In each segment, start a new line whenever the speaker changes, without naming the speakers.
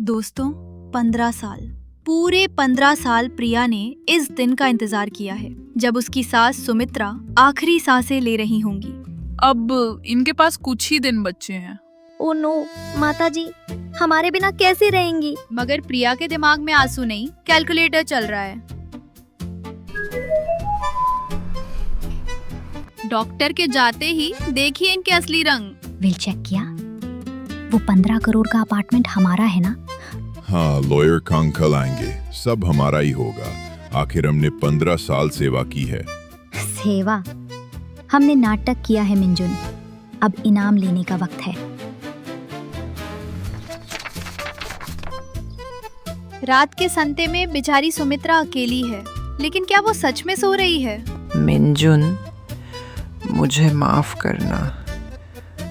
दोस्तों, 15 साल, पूरे 15 साल प्रिया ने इस दिन का इंतजार किया है जब उसकी सास सुमित्रा आखिरी सांसें ले रही होंगी।
अब इनके पास कुछ ही दिन बचे हैं।
ओ नो, माताजी हमारे बिना कैसे रहेंगी?
मगर प्रिया के दिमाग में आंसू नहीं, कैलकुलेटर चल रहा है। डॉक्टर के जाते ही देखिए इनके असली रंग।
विल चेक किया? वो 15 करोड़ का अपार्टमेंट हमारा है ना?
हाँ, लॉयर का अंकल आएंगे, सब हमारा ही होगा। आखिर हमने 15 साल सेवा की है।
सेवा? हमने नाटक किया है मिंजुन, अब इनाम लेने का वक्त है।
रात के संते में बेचारी सुमित्रा अकेली है, लेकिन क्या वो सच में सो रही है?
मिंजुन, मुझे माफ करना,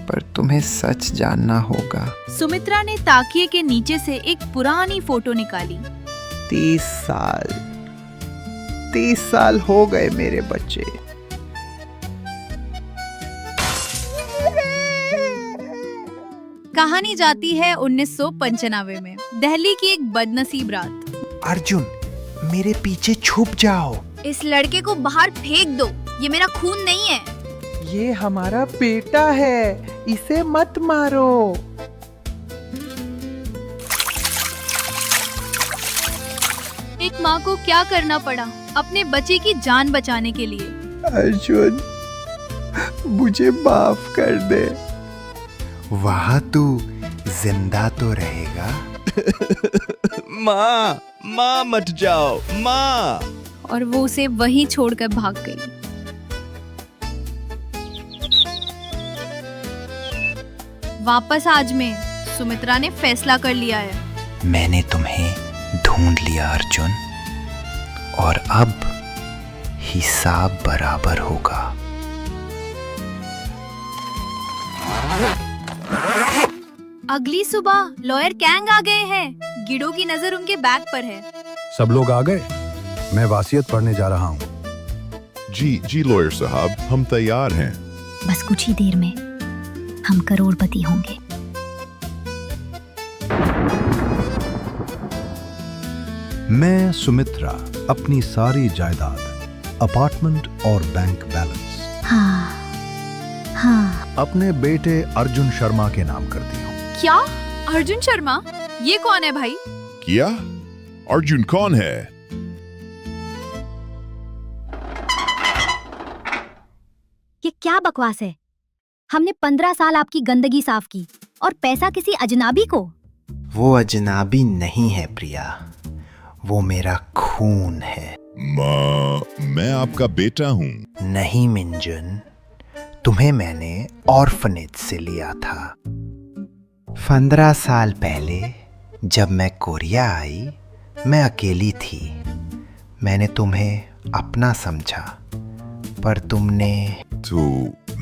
पर तुम्हें सच जानना होगा।
सुमित्रा ने ताकिए के नीचे से एक पुरानी फोटो निकाली।
30 साल हो गए मेरे बच्चे।
कहानी जाती है 1995 में, दिल्ली की एक बदनसीब रात।
अर्जुन, मेरे पीछे छुप जाओ।
इस लड़के को बाहर फेंक दो, ये मेरा खून नहीं है।
ये हमारा बेटा है, इसे मत मारो।
एक माँ को क्या करना पड़ा अपने बच्चे की जान बचाने के लिए।
अर्जुन, मुझे माफ कर दे। वहाँ तू जिंदा तो रहेगा।
माँ मत जाओ, माँ।
और वो उसे वहीं छोड़कर भाग गई। वापस आज में सुमित्रा ने फैसला कर लिया है।
मैंने तुम्हें ढूंढ लिया अर्जुन, और अब हिसाब बराबर होगा।
अगली सुबह लॉयर कैंग आ गए हैं। गिडो की नजर उनके बैग पर है।
सब लोग आ गए? मैं वासियत पढ़ने जा रहा हूँ।
जी लॉयर साहब, हम तैयार हैं।
बस कुछ ही देर में हम करोड़पति होंगे।
मैं सुमित्रा अपनी सारी जायदाद, अपार्टमेंट और बैंक बैलेंस
हाँ,
अपने बेटे अर्जुन शर्मा के नाम करती हूँ।
क्या? अर्जुन शर्मा? ये कौन है भाई?
क्या? अर्जुन कौन है?
ये क्या बकवास है? हमने 15 साल आपकी गंदगी साफ की और पैसा किसी अजनबी को।
वो अजनबी नहीं है प्रिया, वो मेरा खून है।
माँ, मैं आपका बेटा हूँ।
नहीं मिंजुन, तुम्हें मैंने ऑर्फनेज से लिया था। 15 साल पहले जब मैं कोरिया आई, मैं अकेली थी। मैंने तुम्हें अपना समझा, पर तुमने।
तो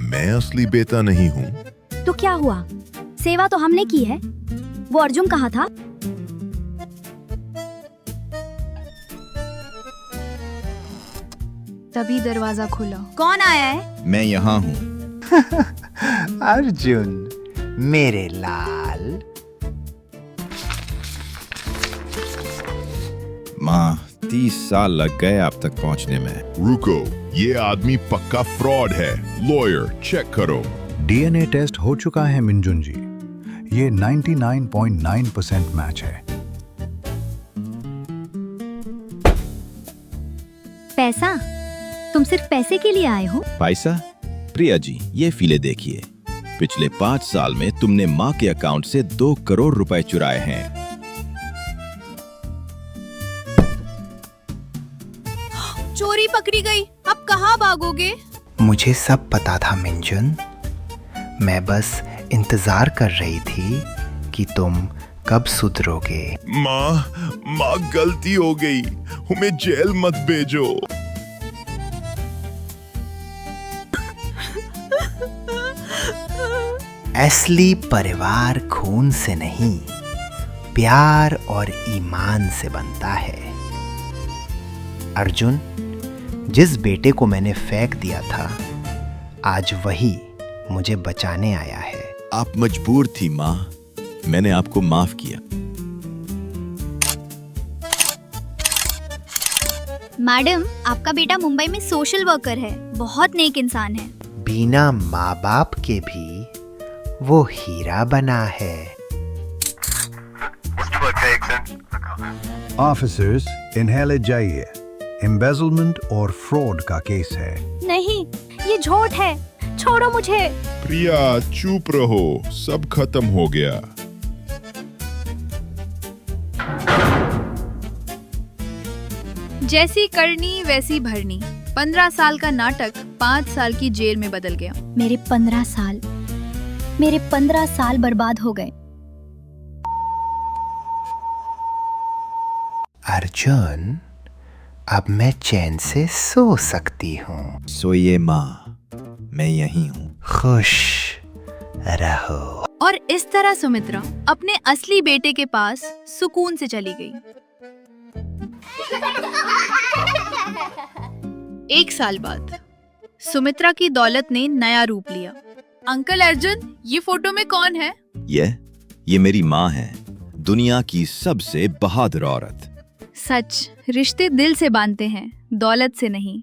मैं असली बेटा नहीं हूँ?
तो क्या हुआ? सेवा तो हमने की है। वो अर्जुन कहाँ था?
तभी दरवाजा खुला। कौन आया है?
मैं यहाँ हूँ।
अर्जुन, मेरे लाल।
माँ, 30 साल लग गए आप तक पहुँचने में।
रुको, ये आदमी पक्का फ्रॉड है। लॉयर, चेक करो।
डीएनए टेस्ट हो चुका है मिंजुन जी, ये 99.9% मैच है।
पैसा? तुम सिर्फ पैसे के लिए आए हो?
पैसा? प्रिया जी, ये फिले देखिए। पिछले 5 साल में तुमने माँ के अकाउंट से 2 करोड़ रुपए चुराए हैं।
चोरी पकड़ी गई, अब कहाँ भागोगे?
मुझे सब पता था मिंजुन, मैं बस इंतजार कर रही थी कि तुम कब सुधरोगे।
माँ गलती हो गई, हमें जेल मत भेजो।
असली परिवार खून से नहीं, प्यार और ईमान से बनता है। अर्जुन, जिस बेटे को मैंने फेंक दिया था, आज वही मुझे बचाने आया है।
आप मजबूर थी माँ, मैंने आपको माफ किया।
मैडम, आपका बेटा मुंबई में सोशल वर्कर है, बहुत नेक इंसान है।
बिना माँ बाप के भी वो हीरा बना है।
ऑफिसर्स, इन्हें ले जाइए। एम्बेजलमेंट और फ्रॉड का केस है।
नहीं, ये झूठ है, छोड़ो मुझे।
प्रिया चुप रहो, सब खत्म हो गया।
जैसी करनी वैसी भरनी। 15 साल का नाटक 5 साल की जेल में बदल गया।
मेरे 15 साल बर्बाद हो गए।
अर्जुन, अब मैं चैन से सो सकती हूँ।
सोइए माँ, मैं यहीं हूँ।
खुश रहो।
और इस तरह सुमित्रा अपने असली बेटे के पास सुकून से चली गई। 1 साल बाद सुमित्रा की दौलत ने नया रूप लिया।
अंकल अर्जुन, ये फोटो में कौन है?
ये मेरी माँ है, दुनिया की सबसे बहादुर औरत।
सच, रिश्ते दिल से बांधते हैं, दौलत से नहीं।